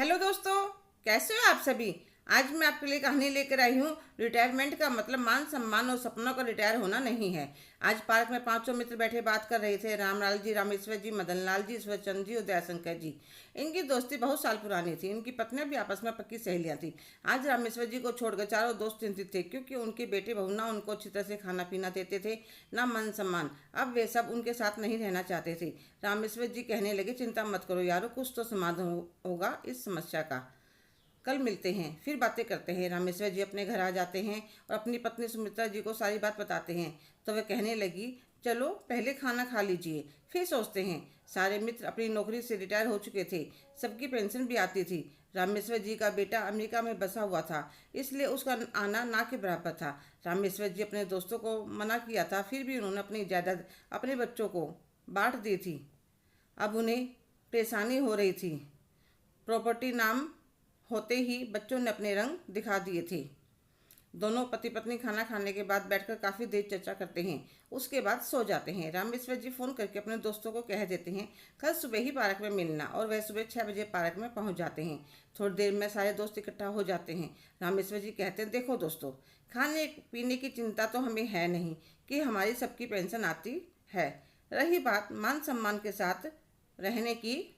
Hello दोस्तों, कैसे हो आप सभी। आज मैं आपके लिए कहानी लेकर आई हूँ। रिटायरमेंट का मतलब मान सम्मान और सपनों का रिटायर होना नहीं है। आज पार्क में पांचों मित्र बैठे बात कर रहे थे। रामलाल जी, रामेश्वर जी, मदन लाल जी, ईश्वरचंद जी और दयाशंकर जी। इनकी दोस्ती बहुत साल पुरानी थी। इनकी पत्नियां भी आपस में पक्की सहेलियां थी। आज रामेश्वर जी को छोड़कर चारों दोस्त चिंतित थे, क्योंकि उनके बेटे बहू ना उनको अच्छी तरह से खाना पीना देते थे, ना मान सम्मान। अब वे सब उनके साथ नहीं रहना चाहते थे। रामेश्वर जी कहने लगे, चिंता मत करो यारो, कुछ तो समाधान होगा इस समस्या का। कल मिलते हैं, फिर बातें करते हैं। रामेश्वर जी अपने घर आ जाते हैं और अपनी पत्नी सुमित्रा जी को सारी बात बताते हैं। तो वह कहने लगी, चलो पहले खाना खा लीजिए, फिर सोचते हैं। सारे मित्र अपनी नौकरी से रिटायर हो चुके थे। सबकी पेंशन भी आती थी। रामेश्वर जी का बेटा अमेरिका में बसा हुआ था, इसलिए उसका आना ना के बराबर था। रामेश्वर जी अपने दोस्तों को मना किया था, फिर भी उन्होंने अपनी जायदाद अपने बच्चों को बांट दी थी। अब उन्हें परेशानी हो रही थी। प्रॉपर्टी नाम होते ही बच्चों ने अपने रंग दिखा दिए थे। दोनों पति पत्नी खाना खाने के बाद बैठकर काफ़ी देर चर्चा करते हैं। उसके बाद सो जाते हैं। रामेश्वर जी फ़ोन करके अपने दोस्तों को कह देते हैं, कल सुबह ही पार्क में मिलना, और वह सुबह 6 बजे पार्क में पहुंच जाते हैं। थोड़ी देर में सारे दोस्त इकट्ठा हो जाते हैं। रामेश्वर जी कहते हैं, देखो दोस्तों, खाने पीने की चिंता तो हमें है नहीं कि हमारी सबकी पेंशन आती है। रही बात मान सम्मान के साथ रहने की,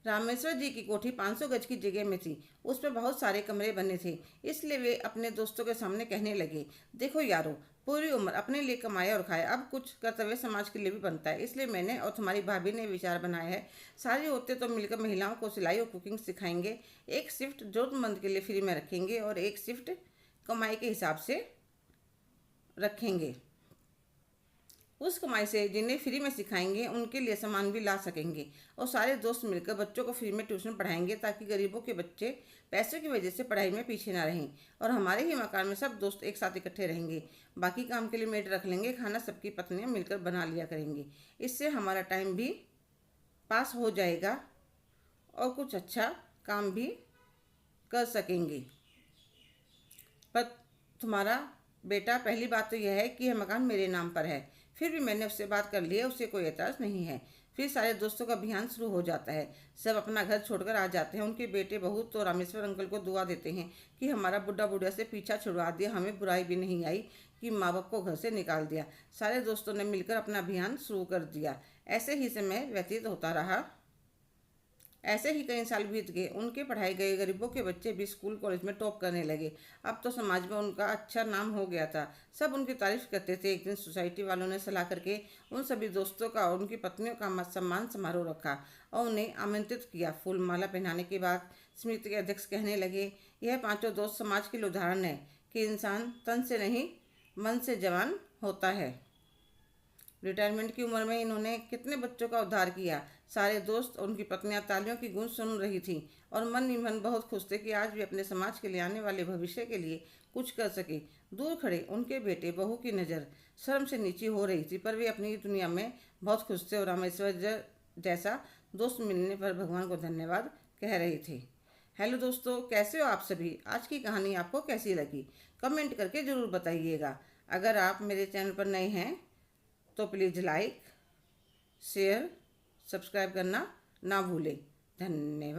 रामेश्वर जी की कोठी 500 गज की जगह में थी। उसमें बहुत सारे कमरे बने थे। इसलिए वे अपने दोस्तों के सामने कहने लगे, देखो यारो, पूरी उम्र अपने लिए कमाया और खाया, अब कुछ कर्तव्य समाज के लिए भी बनता है। इसलिए मैंने और तुम्हारी भाभी ने विचार बनाया है, सारी औरतें तो मिलकर महिलाओं को सिलाई और कुकिंग सिखाएंगे। एक शिफ्ट जरूरतमंद के लिए फ्री में रखेंगे और एक शिफ्ट कमाई के हिसाब से रखेंगे। उस कमाई से जिन्हें फ्री में सिखाएंगे उनके लिए सामान भी ला सकेंगे, और सारे दोस्त मिलकर बच्चों को फ्री में ट्यूशन पढ़ाएंगे, ताकि गरीबों के बच्चे पैसों की वजह से पढ़ाई में पीछे ना रहें। और हमारे ही मकान में सब दोस्त एक साथ इकट्ठे रहेंगे। बाकी काम के लिए मेड रख लेंगे, खाना सबकी पत्नियां मिलकर बना लिया करेंगी। इससे हमारा टाइम भी पास हो जाएगा और कुछ अच्छा काम भी कर सकेंगे। पर तुम्हारा बेटा, पहली बात तो यह है कि यह मकान मेरे नाम पर है। फिर भी मैंने उससे बात कर ली है, उससे कोई एतराज़ नहीं है। फिर सारे दोस्तों का अभियान शुरू हो जाता है। सब अपना घर छोड़कर आ जाते हैं। उनके बेटे बहू तो रामेश्वर अंकल को दुआ देते हैं कि हमारा बुढ़ा बुढ़िया से पीछा छुड़वा दिया, हमें बुराई भी नहीं आई कि माँ बाप को घर से निकाल दिया। सारे दोस्तों ने मिलकर अपना अभियान शुरू कर दिया। ऐसे ही समय व्यतीत होता रहा। ऐसे ही कई साल बीत गए। उनके पढ़ाए गए गरीबों के बच्चे भी स्कूल कॉलेज में टॉप करने लगे। अब तो समाज में उनका अच्छा नाम हो गया था। सब उनकी तारीफ करते थे। एक दिन सोसाइटी वालों ने सलाह करके उन सभी दोस्तों का और उनकी पत्नियों का सम्मान समारोह रखा और उन्हें आमंत्रित किया। फूल माला पहनाने के बाद समिति के अध्यक्ष कहने लगे, यह पांचों दोस्त समाज के लिए उदाहरण है कि इंसान तन से नहीं मन से जवान होता है। रिटायरमेंट की उम्र में इन्होंने कितने बच्चों का उद्धार किया। सारे दोस्त और उनकी पत्नियां तालियों की गूंज सुन रही थी और मन ही मन बहुत खुश थे कि आज भी अपने समाज के लिए आने वाले भविष्य के लिए कुछ कर सके। दूर खड़े उनके बेटे बहू की नज़र शर्म से नीची हो रही थी, पर वे अपनी दुनिया में बहुत खुश थे और रामेश्वर जैसा दोस्त मिलने पर भगवान को धन्यवाद कह रहे थे। हेलो दोस्तों, कैसे हो आप सभी। आज की कहानी आपको कैसी लगी, कमेंट करके ज़रूर बताइएगा। अगर आप मेरे चैनल पर नए हैं तो प्लीज़ लाइक, शेयर, सब्सक्राइब करना ना भूलें। धन्यवाद।